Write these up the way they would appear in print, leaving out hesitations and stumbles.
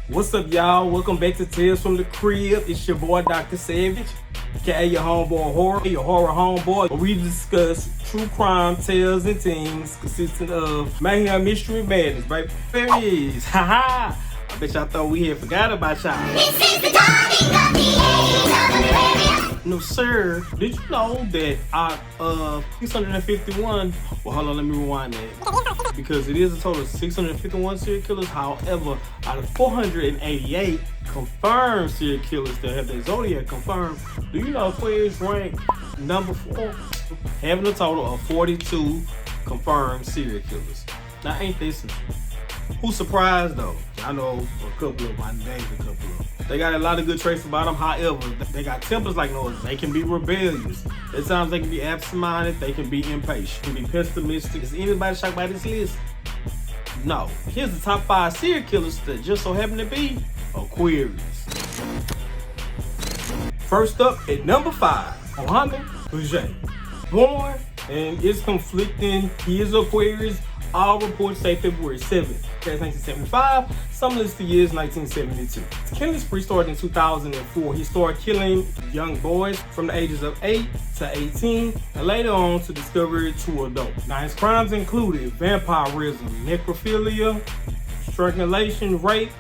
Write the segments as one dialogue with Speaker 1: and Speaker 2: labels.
Speaker 1: What's up, y'all? Welcome back to Tales from the Crib. It's your boy, Dr.Sav, a.k.a. your homeboy horror, your horror homeboy. Where we discuss true crime tales and things consisting of mayhem, mystery, madness, baby. There it is. Haha. I bet y'all thought we had forgot about y'all.
Speaker 2: This is the dawning of the age of Aquarius.
Speaker 1: No, sir. Did you know that out of 651, well, hold on, let me rewind that. Because it is a total of 651 serial killers. However, out of 488 confirmed serial killers that have their zodiac confirmed, do you know Aquarius ranked number 4? Having a total of 42 confirmed serial killers. Now, ain't this who's surprised though? I know a couple of my names, a couple of them. They got a lot of good traits about them. However, they got tempers like no other. They can be rebellious. At times they can be absent-minded. They can be impatient. They can be pessimistic. Is anybody shocked by this list? No. Here's the top 5 serial killers that just so happen to be Aquarius. First up at number 5, Mohammed Boujee. Born and is conflicting. He is Aquarius. All reports say February 7th. That's 1975. Some list the years 1972. His killing spree started in 2004. He started killing young boys from the ages of 8 to 18, and later on to discover it to adults. Now his crimes included vampirism, necrophilia, strangulation, rape,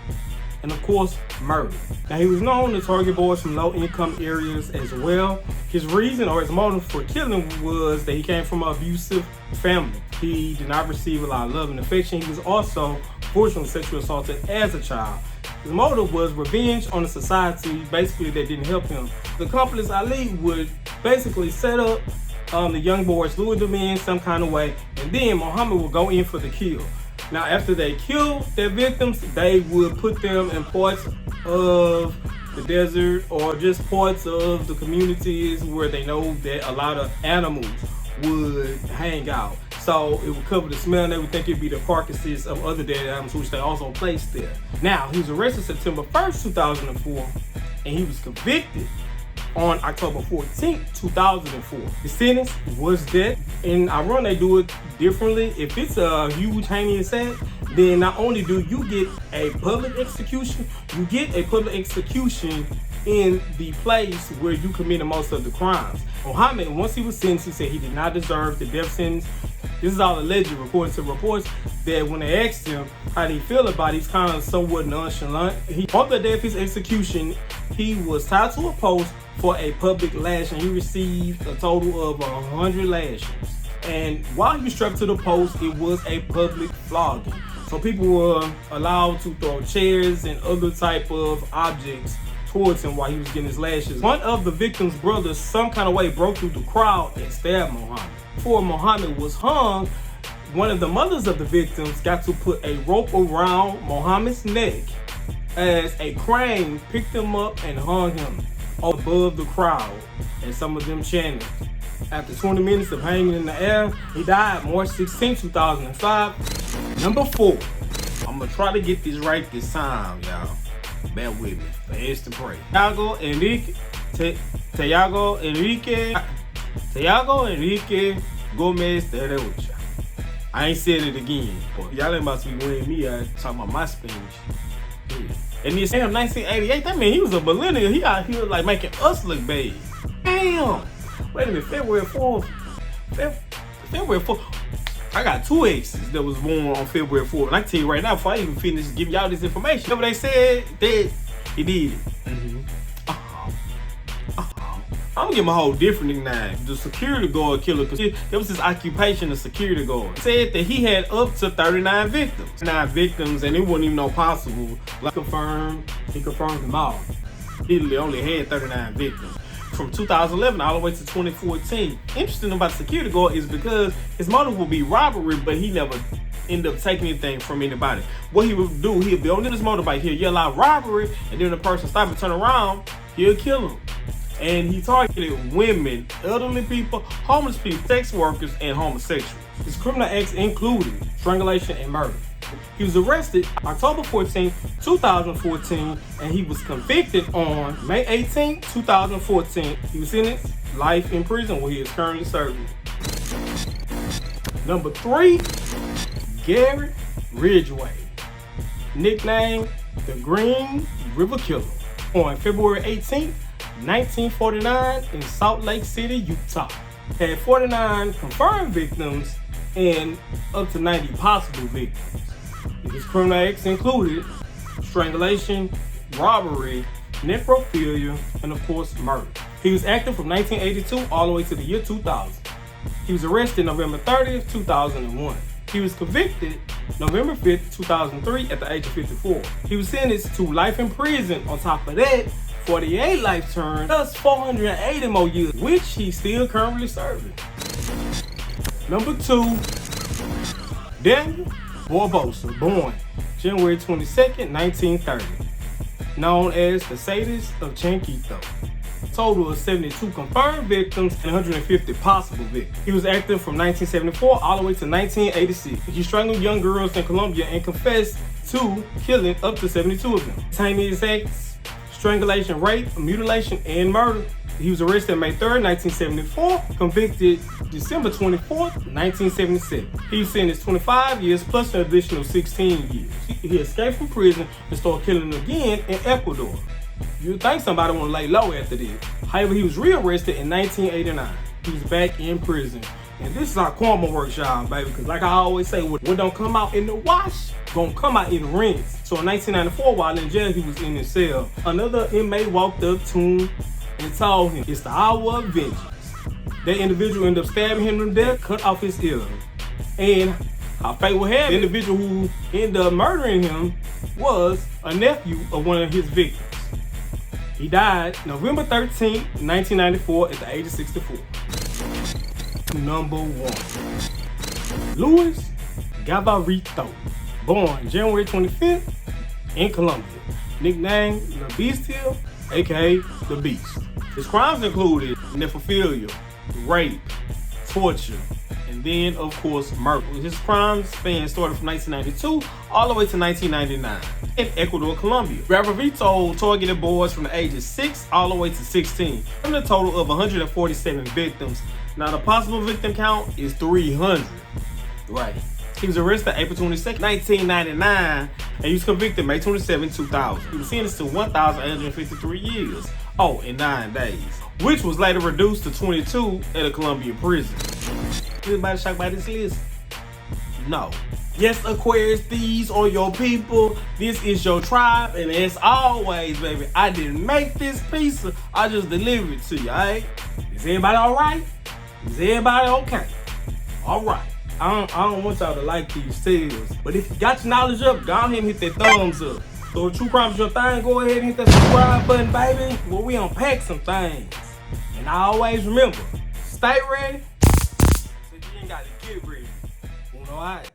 Speaker 1: and of course, murder. Now he was known to target boys from low-income areas as well. His reason or his motive for killing was that he came from an abusive family. He did not receive a lot of love and affection. He was also fortunately sexually assaulted as a child. His motive was revenge on a society basically that didn't help him. The accomplice Ali would basically set up the young boys, lure them in some kind of way, and then Muhammad would go in for the kill. Now, after they killed their victims, they would put them in parts of the desert or just parts of the communities where they know that a lot of animals would hang out. So it would cover the smell, and they would think it'd be the carcasses of other dead animals, which they also placed there. Now, he was arrested September 1st, 2004, and he was convicted on October 14th, 2004. The sentence was death. In Iran, they do it differently. If it's a huge heinous act, then not only do you get a public execution, you get a public execution in the place where you committed most of the crimes. Mohammed, once he was sentenced, he said he did not deserve the death sentence. This is all alleged, according to reports, that when they asked him how did he feel about it, he's kind of somewhat nonchalant. On the day of his execution, he was tied to a post for a public lashing. He received a total of 100 lashings. And while he was strapped to the post, it was a public flogging. So people were allowed to throw chairs and other type of objects towards him while he was getting his lashes. One of the victim's brothers some kind of way broke through the crowd and stabbed Muhammad. Before Muhammad was hung, one of the mothers of the victims got to put a rope around Muhammad's neck as a crane picked him up and hung him above the crowd, and some of them chanted. After 20 minutes of hanging in the air, he died March 16, 2005. Number 4. I'm gonna try to get this right this time, y'all. Bear with me. Fast and pray. Thiago Enrique Gomez de Reucha. I ain't said it again, but y'all ain't about to be wearing me out talking about my Spanish. Yeah. And this damn 1988, that mean he was a millennial. He out here like making us look bad. Damn. Wait a minute, February 4th. February 4th. I got 2 exes that was born on February 4th. And I can tell you right now, before I even finish giving y'all this information, remember they said that he did it. I'm gonna give him a whole different nickname. The security guard killer, because that was his occupation, the security guard. Said that he had up to 39 victims. 9 victims, and it wasn't even no possible. Like he confirmed them all. He only had 39 victims. From 2011 all the way to 2014. Interesting about the security guard is because his motive would be robbery, but he never end up taking anything from anybody. What he would do, he'll be on his motorbike, he'll yell out robbery, and then the person stop and turn around, he'll kill him. And he targeted women, elderly people, homeless people, sex workers, and homosexuals. His criminal acts included strangulation and murder. He was arrested October 14, 2014, and he was convicted on May 18, 2014. He was sentenced life in prison where he is currently serving. Number 3, Garrett Ridgeway. Nickname the Green River Killer, on February 18th, 1949 in Salt Lake City, Utah. Had 49 confirmed victims and up to 90 possible victims. His criminal acts included strangulation, robbery, necrophilia, and of course murder. He was active from 1982 all the way to the year 2000. He was arrested November 30th, 2001. He was convicted November 5th, 2003 at the age of 54. He was sentenced to life in prison. On top of that, 48 life terms plus 480 more years, which he's still currently serving. Number 2, Daniel Barbosa, born January 22nd, 1930. Known as the sadist of Chiquito. Total of 72 confirmed victims and 150 possible victims. He was active from 1974 all the way to 1986. He strangled young girls in Colombia and confessed to killing up to 72 of them. Heinous acts, strangulation, rape, mutilation, and murder. He was arrested May 3rd, 1974, convicted December 24th, 1977. He was sentenced 25 years plus an additional 16 years. He escaped from prison and started killing again in Ecuador. You'd think somebody want to lay low after this. However, he was rearrested in 1989. He was back in prison. And this is how karma works, y'all, baby. Because like I always say, what don't come out in the wash, gonna come out in the rinse. So in 1994, while in jail, he was in his cell. Another inmate walked up to him and told him, it's the hour of vengeance. That individual ended up stabbing him to death, cut off his ear. And how fate would have it, the individual who ended up murdering him was a nephew of one of his victims. He died November 13th, 1994 at the age of 64. Number 1, Luis Gabarito, born January 25th in Colombia. Nicknamed La Bestia, a.k.a. The Beast. His crimes included necrophilia, rape, torture, and then of course murder. His crimes started from 1992 all the way to 1999 in Ecuador, Colombia. Gabarito targeted boys from the ages 6 all the way to 16, from a total of 147 victims. Now the possible victim count is 300. Right. He was arrested April 22nd, 1999, and he was convicted May 27, 2000. He was sentenced to 1,853 years, in 9 days, which was later reduced to 22 at a Colombian prison. Anybody shocked by this list? No. Yes, Aquarius, these are your people. This is your tribe, and as always, baby, I didn't make this pizza. I just delivered it to you, alright? Is everybody alright? Is everybody okay? Alright. I don't want y'all to like these tales, but if you got your knowledge up, go ahead and hit that thumbs up. So if true crime is your thing, go ahead and hit that subscribe button, baby. Well, we unpack some things. And I always remember, stay ready, so you ain't got to get ready. Alright?